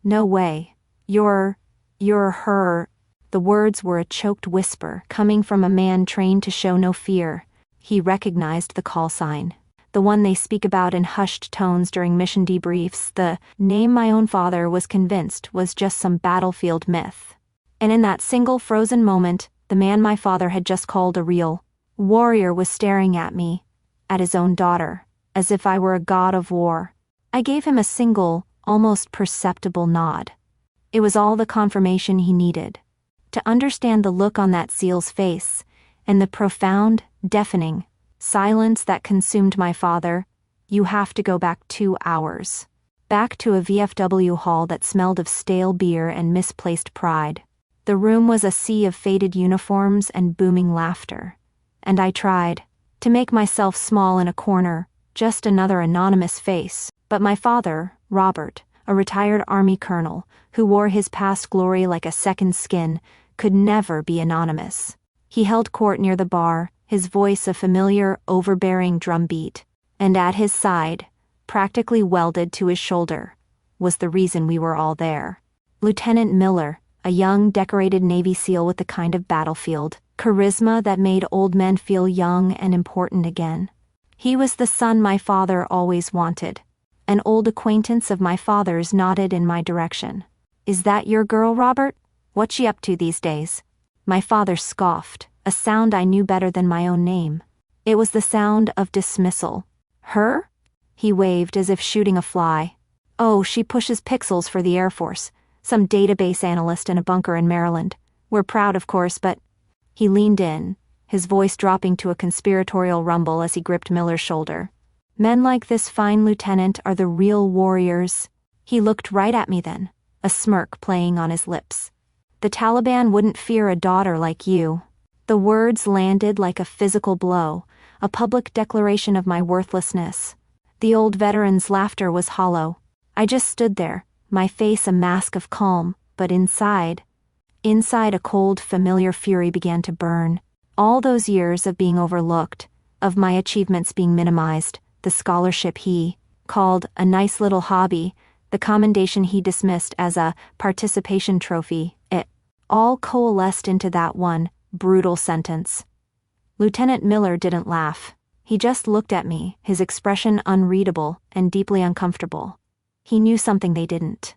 No way. You're her. The words were a choked whisper coming from a man trained to show no fear. He recognized the call sign. The one they speak about in hushed tones during mission debriefs, the name my own father was convinced was just some battlefield myth. And in that single frozen moment, the man my father had just called a real warrior was staring at me, at his own daughter, as if I were a god of war. I gave him a single, almost perceptible nod. It was all the confirmation he needed. To understand the look on that SEAL's face, and the profound, deafening silence that consumed my father, you have to go back 2 hours. Back to a VFW hall that smelled of stale beer and misplaced pride. The room was a sea of faded uniforms and booming laughter. And I tried to make myself small in a corner, just another anonymous face. But my father, Robert, a retired Army colonel, who wore his past glory like a second skin, could never be anonymous. He held court near the bar, his voice a familiar, overbearing drumbeat, and at his side, practically welded to his shoulder, was the reason we were all there. Lieutenant Miller, a young, decorated Navy SEAL with the kind of battlefield charisma that made old men feel young and important again. He was the son my father always wanted. An old acquaintance of my father's nodded in my direction. "Is that your girl, Robert? What's she up to these days?" My father scoffed, a sound I knew better than my own name. It was the sound of dismissal. "Her?" He waved as if shooting a fly. "Oh, she pushes pixels for the Air Force, some database analyst in a bunker in Maryland. We're proud, of course, but..." He leaned in, his voice dropping to a conspiratorial rumble as he gripped Miller's shoulder. "Men like this fine lieutenant are the real warriors." He looked right at me then, a smirk playing on his lips. "The Taliban wouldn't fear a daughter like you." The words landed like a physical blow, a public declaration of my worthlessness. The old veteran's laughter was hollow. I just stood there, my face a mask of calm, but inside a cold, familiar fury began to burn. All those years of being overlooked, of my achievements being minimized, the scholarship he called a nice little hobby, the commendation he dismissed as a participation trophy, it all coalesced into that one brutal sentence. Lieutenant Miller didn't laugh. He just looked at me, his expression unreadable and deeply uncomfortable. He knew something they didn't.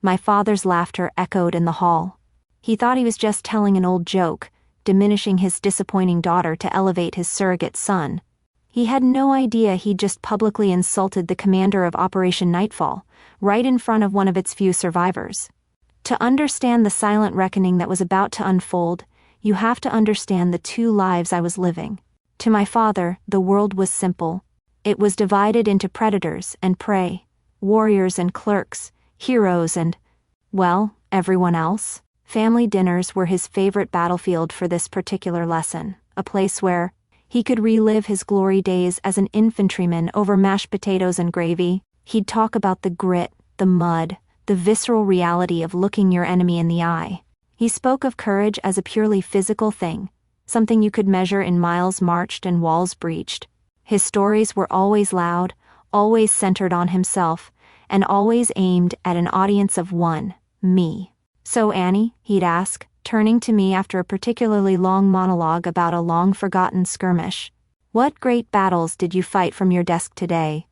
My father's laughter echoed in the hall. He thought he was just telling an old joke, diminishing his disappointing daughter to elevate his surrogate son. He had no idea he'd just publicly insulted the commander of Operation Nightfall, right in front of one of its few survivors. To understand the silent reckoning that was about to unfold, you have to understand the 2 lives I was living. To my father, the world was simple. It was divided into predators and prey, warriors and clerks, heroes and, well, everyone else. Family dinners were his favorite battlefield for this particular lesson, a place where he could relive his glory days as an infantryman over mashed potatoes and gravy. He'd talk about the grit, the mud, the visceral reality of looking your enemy in the eye. He spoke of courage as a purely physical thing, something you could measure in miles marched and walls breached. His stories were always loud, always centered on himself, and always aimed at an audience of one, me. "So Annie," he'd ask, turning to me after a particularly long monologue about a long-forgotten skirmish, "what great battles did you fight from your desk today?"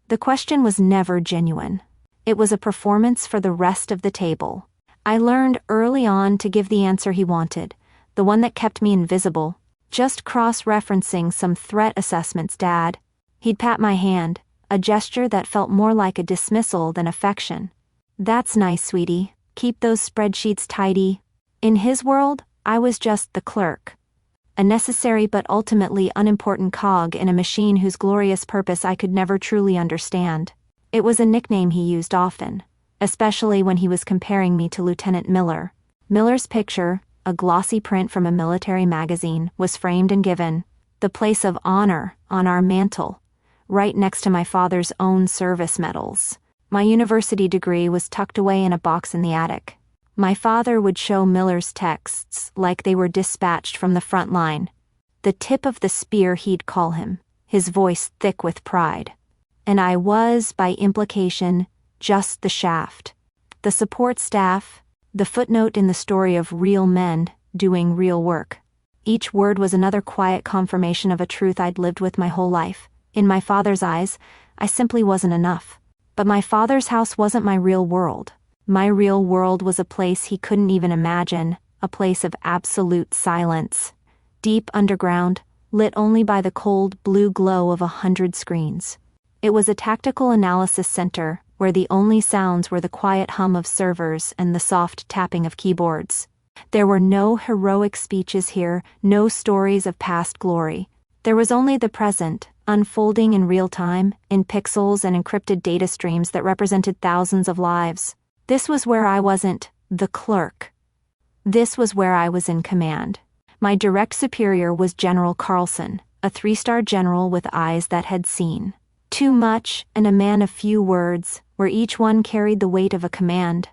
The question was never genuine. It was a performance for the rest of the table. I learned early on to give the answer he wanted, the one that kept me invisible, just cross-referencing some threat assessments Dad. He'd pat my hand, a gesture that felt more like a dismissal than affection. "That's nice, sweetie. Keep those spreadsheets tidy." In his world, I was just the clerk. A necessary but ultimately unimportant cog in a machine whose glorious purpose I could never truly understand. It was a nickname he used often, especially when he was comparing me to Lieutenant Miller. Miller's picture, a glossy print from a military magazine, was framed and given, the place of honor, on our mantle, right next to my father's own service medals. My university degree was tucked away in a box in the attic. My father would show Miller's texts like they were dispatched from the front line. The tip of the spear, he'd call him, his voice thick with pride. And I was, by implication, just the shaft. The support staff, the footnote in the story of real men doing real work. Each word was another quiet confirmation of a truth I'd lived with my whole life. In my father's eyes, I simply wasn't enough. But my father's house wasn't my real world. My real world was a place he couldn't even imagine, a place of absolute silence. Deep underground, lit only by the cold blue glow of 100 screens. It was a tactical analysis center, where the only sounds were the quiet hum of servers and the soft tapping of keyboards. There were no heroic speeches here, no stories of past glory. There was only the present, unfolding in real time, in pixels and encrypted data streams that represented thousands of lives. This was where I wasn't the clerk. This was where I was in command. My direct superior was General Carlson, a 3-star general with eyes that had seen too much and a man of few words, where each one carried the weight of a command.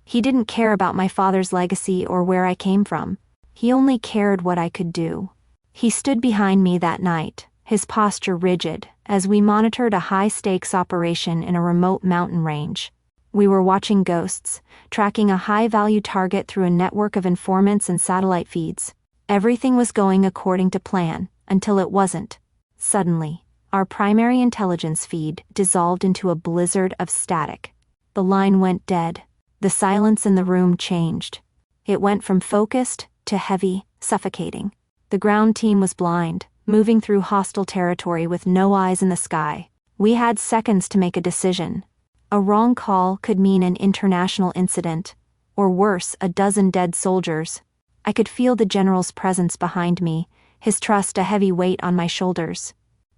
He didn't care about my father's legacy or where I came from. He only cared what I could do. He stood behind me that night, his posture rigid, as we monitored a high-stakes operation in a remote mountain range. We were watching ghosts, tracking a high-value target through a network of informants and satellite feeds. Everything was going according to plan, until it wasn't. Suddenly, our primary intelligence feed dissolved into a blizzard of static. The line went dead. The silence in the room changed. It went from focused to heavy, suffocating. The ground team was blind, moving through hostile territory with no eyes in the sky. We had seconds to make a decision. A wrong call could mean an international incident, or worse, a dozen dead soldiers. I could feel the general's presence behind me, his trust a heavy weight on my shoulders.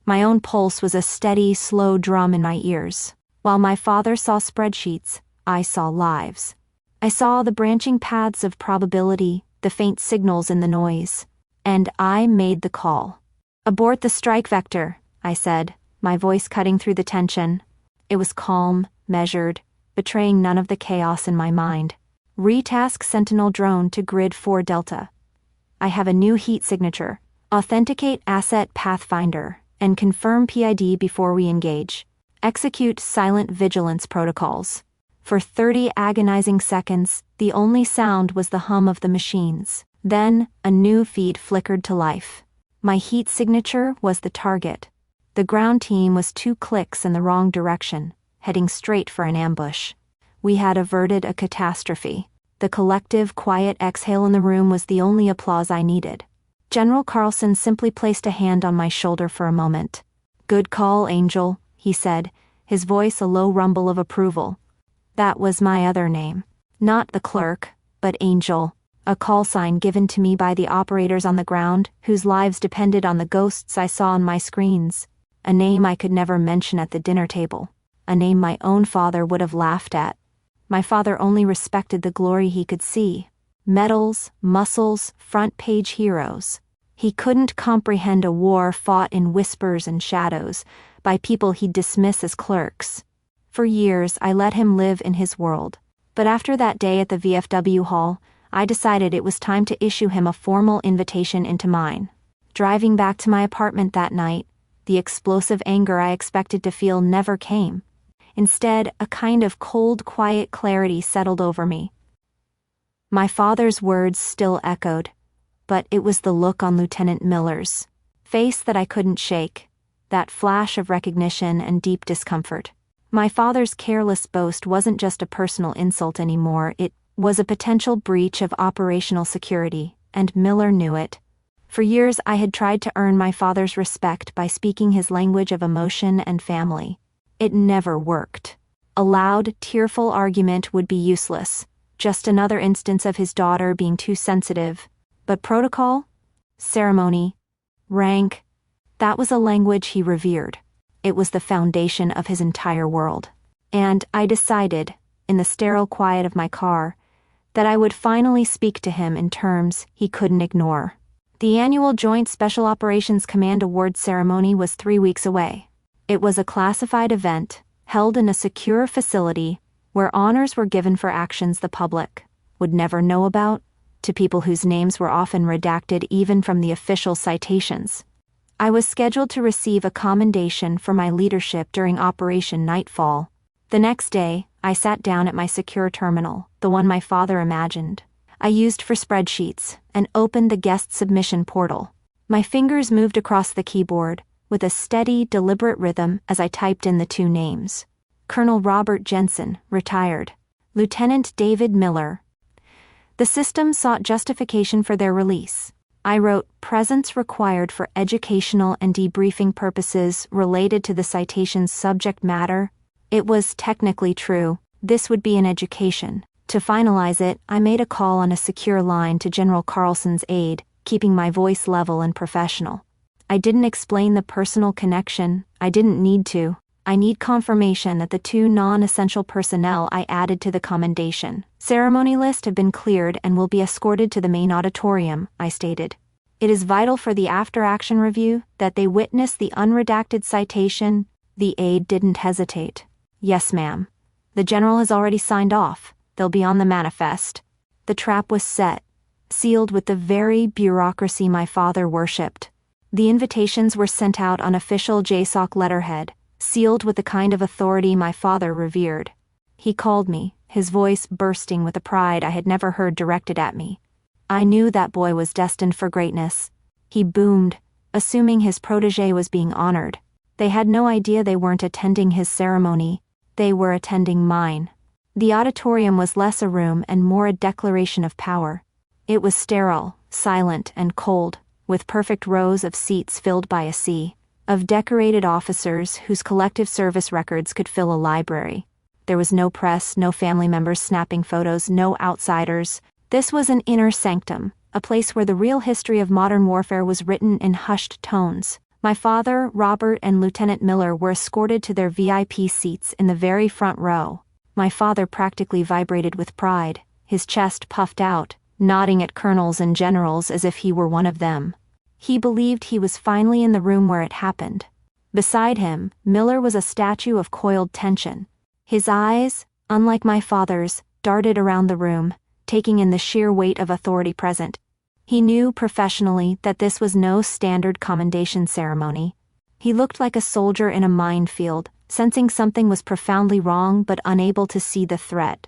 My own pulse was a steady, slow drum in my ears. While my father saw spreadsheets, I saw lives. I saw the branching paths of probability, the faint signals in the noise. And I made the call. "Abort the strike vector," I said, my voice cutting through the tension. It was calm, measured, betraying none of the chaos in my mind. "Retask Sentinel drone to Grid 4 Delta. I have a new heat signature. Authenticate Asset Pathfinder, and confirm PID before we engage. Execute silent vigilance protocols." For 30 agonizing seconds, the only sound was the hum of the machines. Then, a new feed flickered to life. My heat signature was the target. The ground team was 2 clicks in the wrong direction, heading straight for an ambush. We had averted a catastrophe. The collective, quiet exhale in the room was the only applause I needed. General Carlson simply placed a hand on my shoulder for a moment. "Good call, Angel," he said, his voice a low rumble of approval. That was my other name. Not the clerk, but Angel, a call sign given to me by the operators on the ground, whose lives depended on the ghosts I saw on my screens. A name I could never mention at the dinner table. A name my own father would have laughed at. My father only respected the glory he could see. Medals, muscles, front-page heroes. He couldn't comprehend a war fought in whispers and shadows, by people he'd dismiss as clerks. For years, I let him live in his world. But after that day at the VFW hall, I decided it was time to issue him a formal invitation into mine. Driving back to my apartment that night, the explosive anger I expected to feel never came. Instead, a kind of cold, quiet clarity settled over me. My father's words still echoed, but it was the look on Lieutenant Miller's face that I couldn't shake, that flash of recognition and deep discomfort. My father's careless boast wasn't just a personal insult anymore, it was a potential breach of operational security, and Miller knew it. For years I had tried to earn my father's respect by speaking his language of emotion and family. It never worked. A loud, tearful argument would be useless, just another instance of his daughter being too sensitive. But protocol? Ceremony? Rank? That was a language he revered. It was the foundation of his entire world. And I decided, in the sterile quiet of my car, that I would finally speak to him in terms he couldn't ignore. The annual Joint Special Operations Command Award ceremony was 3 weeks away. It was a classified event, held in a secure facility, where honors were given for actions the public would never know about, to people whose names were often redacted even from the official citations. I was scheduled to receive a commendation for my leadership during Operation Nightfall. The next day, I sat down at my secure terminal, the one my father imagined. I used for spreadsheets, and opened the guest submission portal. My fingers moved across the keyboard, with a steady, deliberate rhythm as I typed in the two names. Colonel Robert Jensen, retired. Lieutenant David Miller. The system sought justification for their release. I wrote, presence required for educational and debriefing purposes related to the citation's subject matter. It was technically true. This would be an education. To finalize it, I made a call on a secure line to General Carlson's aide, keeping my voice level and professional. I didn't explain the personal connection. I didn't need to. I need confirmation that the two non-essential personnel I added to the commendation ceremony list have been cleared and will be escorted to the main auditorium, I stated. It is vital for the after-action review that they witness the unredacted citation. The aide didn't hesitate. Yes, ma'am. The general has already signed off. They'll be on the manifest. The trap was set, sealed with the very bureaucracy my father worshipped. The invitations were sent out on official JSOC letterhead, sealed with the kind of authority my father revered. He called me, his voice bursting with a pride I had never heard directed at me. I knew that boy was destined for greatness. He boomed, assuming his protégé was being honored. They had no idea they weren't attending his ceremony. They were attending mine. The auditorium was less a room and more a declaration of power. It was sterile, silent, and cold, with perfect rows of seats filled by a sea of decorated officers whose collective service records could fill a library. There was no press, no family members snapping photos, no outsiders. This was an inner sanctum, a place where the real history of modern warfare was written in hushed tones. My father, Robert, and Lieutenant Miller were escorted to their VIP seats in the very front row. My father practically vibrated with pride, his chest puffed out, nodding at colonels and generals as if he were one of them. He believed he was finally in the room where it happened. Beside him, Miller was a statue of coiled tension. His eyes, unlike my father's, darted around the room, taking in the sheer weight of authority present. He knew professionally that this was no standard commendation ceremony. He looked like a soldier in a minefield, sensing something was profoundly wrong but unable to see the threat.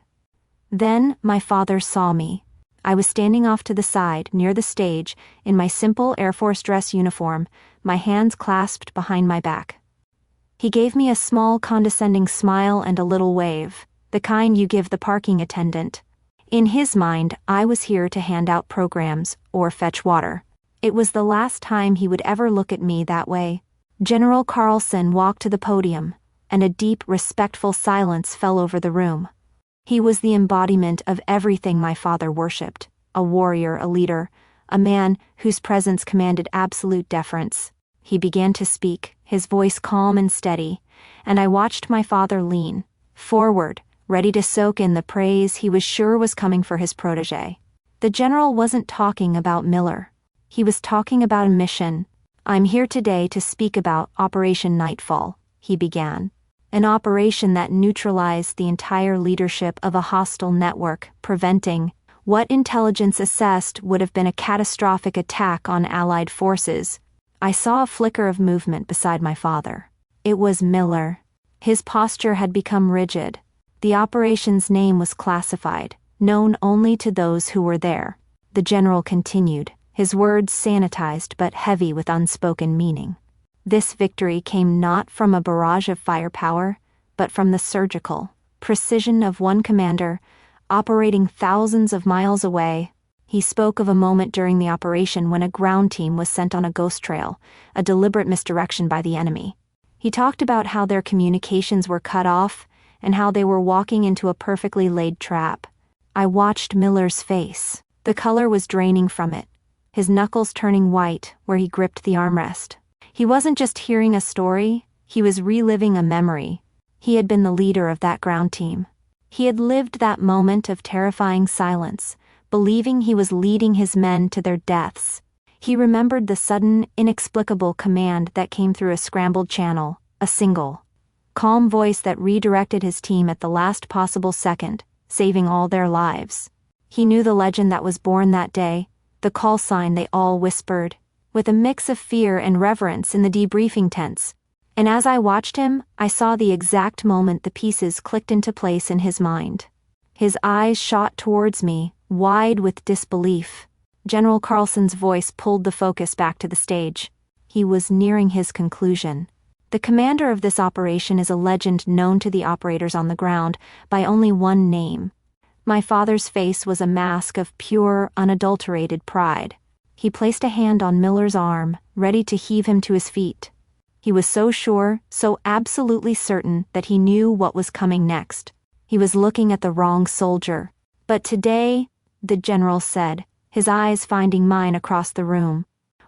Then my father saw me. I was standing off to the side, near the stage, in my simple Air Force dress uniform, my hands clasped behind my back. He gave me a small condescending smile and a little wave, the kind you give the parking attendant. In his mind, I was here to hand out programs or fetch water. It was the last time he would ever look at me that way. General Carlson walked to the podium, and a deep, respectful silence fell over the room. He was the embodiment of everything my father worshipped, a warrior, a leader, a man whose presence commanded absolute deference. He began to speak, his voice calm and steady, and I watched my father lean forward, ready to soak in the praise he was sure was coming for his protégé. The general wasn't talking about Miller. He was talking about a mission. I'm here today to speak about Operation Nightfall, he began. An operation that neutralized the entire leadership of a hostile network, preventing what intelligence assessed would have been a catastrophic attack on Allied forces. I saw a flicker of movement beside my father. It was Miller. His posture had become rigid. The operation's name was classified, known only to those who were there. The general continued, his words sanitized but heavy with unspoken meaning. This victory came not from a barrage of firepower, but from the surgical precision of one commander, operating thousands of miles away. He spoke of a moment during the operation when a ground team was sent on a ghost trail, a deliberate misdirection by the enemy. He talked about how their communications were cut off, and how they were walking into a perfectly laid trap. I watched Miller's face. The color was draining from it, his knuckles turning white where he gripped the armrest. He wasn't just hearing a story, he was reliving a memory. He had been the leader of that ground team. He had lived that moment of terrifying silence, believing he was leading his men to their deaths. He remembered the sudden, inexplicable command that came through a scrambled channel, a single, calm voice that redirected his team at the last possible second, saving all their lives. He knew the legend that was born that day, the call sign they all whispered, with a mix of fear and reverence in the debriefing tents. And as I watched him, I saw the exact moment the pieces clicked into place in his mind. His eyes shot towards me, wide with disbelief. General Carlson's voice pulled the focus back to the stage. He was nearing his conclusion. The commander of this operation is a legend known to the operators on the ground by only one name. My father's face was a mask of pure, unadulterated pride. He placed a hand on Miller's arm, ready to heave him to his feet. He was so sure, so absolutely certain that he knew what was coming next. He was looking at the wrong soldier. But today, the general said, his eyes finding mine across the room,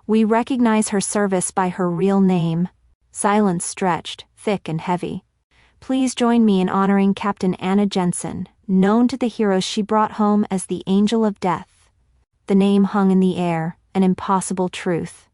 we recognize her service by her real name. Silence stretched, thick and heavy. Please join me in honoring Captain Anna Jensen, known to the heroes she brought home as the Angel of Death. The name hung in the air, an impossible truth.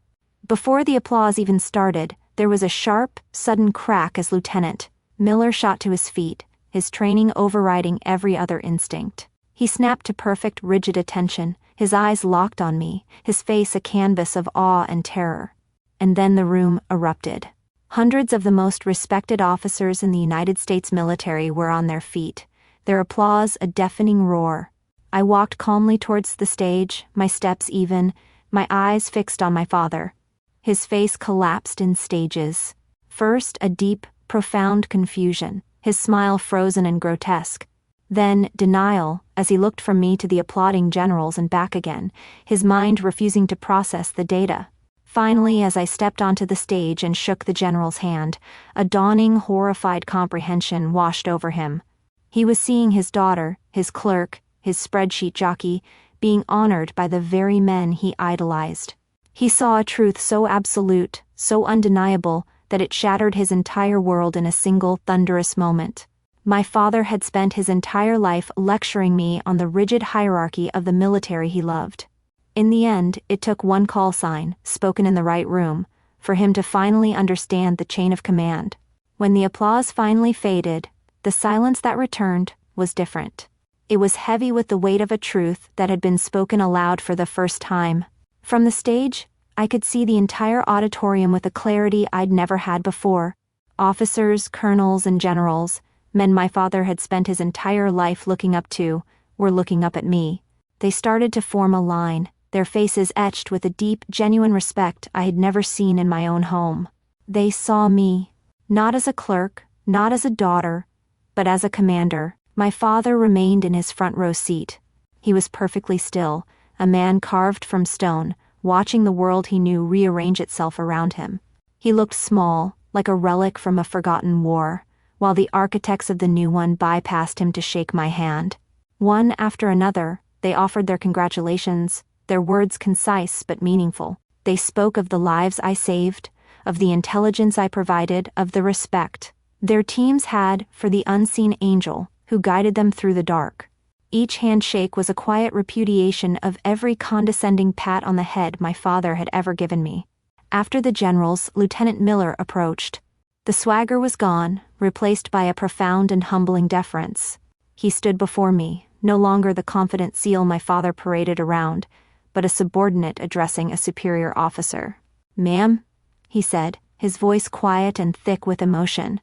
Before the applause even started, there was a sharp, sudden crack as Lieutenant Miller shot to his feet, his training overriding every other instinct. He snapped to perfect, rigid attention, his eyes locked on me, his face a canvas of awe and terror. And then the room erupted. Hundreds of the most respected officers in the United States military were on their feet, their applause a deafening roar. I walked calmly towards the stage, my steps even, my eyes fixed on my father. His face collapsed in stages. First, a deep, profound confusion, his smile frozen and grotesque. Then, denial, as he looked from me to the applauding generals and back again, his mind refusing to process the data. Finally, as I stepped onto the stage and shook the general's hand, a dawning, horrified comprehension washed over him. He was seeing his daughter, his clerk, his spreadsheet jockey, being honored by the very men he idolized. He saw a truth so absolute, so undeniable, that it shattered his entire world in a single thunderous moment. My father had spent his entire life lecturing me on the rigid hierarchy of the military he loved. In the end, it took one call sign, spoken in the right room, for him to finally understand the chain of command. When the applause finally faded, the silence that returned was different. It was heavy with the weight of a truth that had been spoken aloud for the first time. From the stage, I could see the entire auditorium with a clarity I'd never had before. Officers, colonels, and generals, men my father had spent his entire life looking up to, were looking up at me. They started to form a line, their faces etched with a deep, genuine respect I had never seen in my own home. They saw me, not as a clerk, not as a daughter, but as a commander. My father remained in his front row seat. He was perfectly still, a man carved from stone, watching the world he knew rearrange itself around him. He looked small, like a relic from a forgotten war, while the architects of the new one bypassed him to shake my hand. One after another, they offered their congratulations, their words concise but meaningful. They spoke of the lives I saved, of the intelligence I provided, of the respect their teams had for the unseen angel who guided them through the dark. Each handshake was a quiet repudiation of every condescending pat on the head my father had ever given me. After the generals, Lieutenant Miller approached. The swagger was gone, replaced by a profound and humbling deference. He stood before me, no longer the confident seal my father paraded around, but a subordinate addressing a superior officer. "Ma'am," he said, his voice quiet and thick with emotion.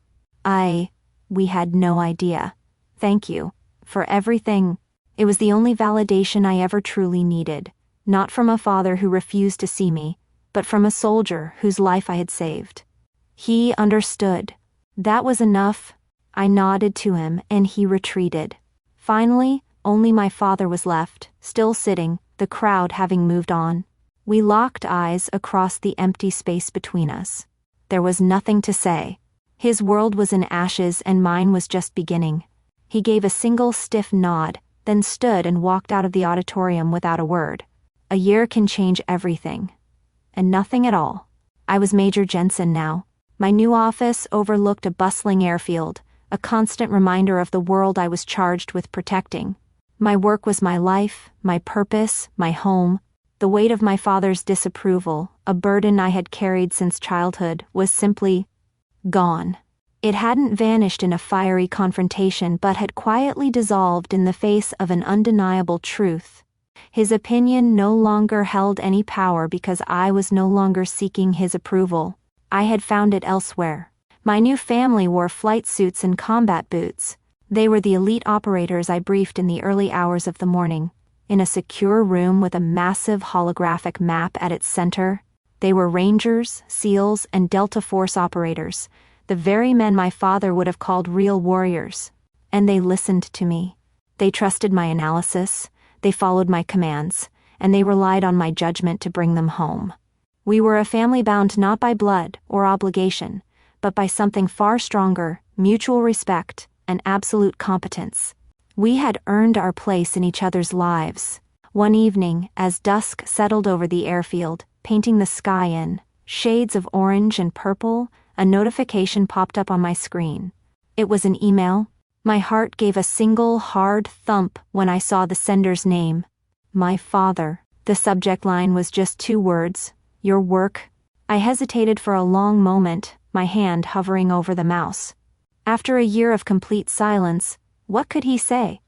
We had no idea. Thank you. For everything. It was the only validation I ever truly needed, not from a father who refused to see me, but from a soldier whose life I had saved. He understood. That was enough. I nodded to him and he retreated. Finally, only my father was left, still sitting, the crowd having moved on. We locked eyes across the empty space between us. There was nothing to say. His world was in ashes and mine was just beginning. He gave a single stiff nod, then stood and walked out of the auditorium without a word. A year can change everything. And nothing at all. I was Major Jensen now. My new office overlooked a bustling airfield, a constant reminder of the world I was charged with protecting. My work was my life, my purpose, my home. The weight of my father's disapproval, a burden I had carried since childhood, was simply gone. It hadn't vanished in a fiery confrontation but had quietly dissolved in the face of an undeniable truth. His opinion no longer held any power because I was no longer seeking his approval. I had found it elsewhere. My new family wore flight suits and combat boots. They were the elite operators I briefed in the early hours of the morning. In a secure room with a massive holographic map at its center, they were Rangers, SEALs, and Delta Force operators, the very men my father would have called real warriors. And they listened to me. They trusted my analysis, they followed my commands, and they relied on my judgment to bring them home. We were a family bound not by blood or obligation, but by something far stronger: mutual respect and absolute competence. We had earned our place in each other's lives. One evening, as dusk settled over the airfield, painting the sky in shades of orange and purple, a notification popped up on my screen. It was an email. My heart gave a single hard thump when I saw the sender's name. My father. The subject line was just 2 words: your work. I hesitated for a long moment, my hand hovering over the mouse. After a year of complete silence, what could he say?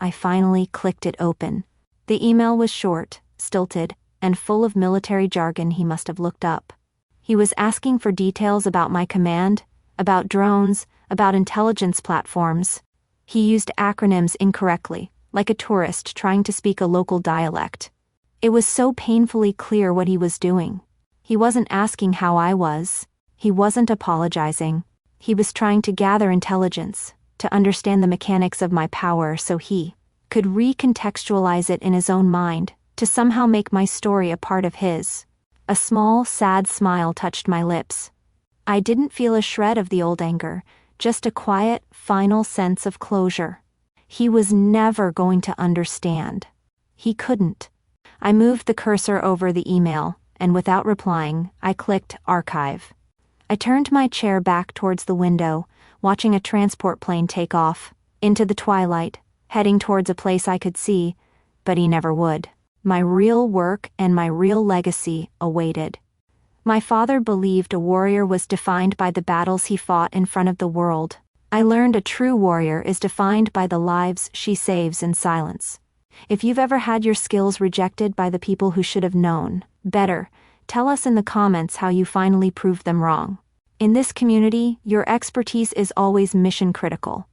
I finally clicked it open. The email was short, stilted, and full of military jargon he must have looked up. He was asking for details about my command, about drones, about intelligence platforms. He used acronyms incorrectly, like a tourist trying to speak a local dialect. It was so painfully clear what he was doing. He wasn't asking how I was. He wasn't apologizing. He was trying to gather intelligence, to understand the mechanics of my power so he could recontextualize it in his own mind, to somehow make my story a part of his. A small, sad smile touched my lips. I didn't feel a shred of the old anger, just a quiet, final sense of closure. He was never going to understand. He couldn't. I moved the cursor over the email, and without replying, I clicked Archive. I turned my chair back towards the window, watching a transport plane take off, into the twilight, heading towards a place I could see, but he never would. My real work and my real legacy awaited. My father believed a warrior was defined by the battles he fought in front of the world. I learned a true warrior is defined by the lives she saves in silence. If you've ever had your skills rejected by the people who should have known better, tell us in the comments how you finally proved them wrong. In this community, your expertise is always mission critical.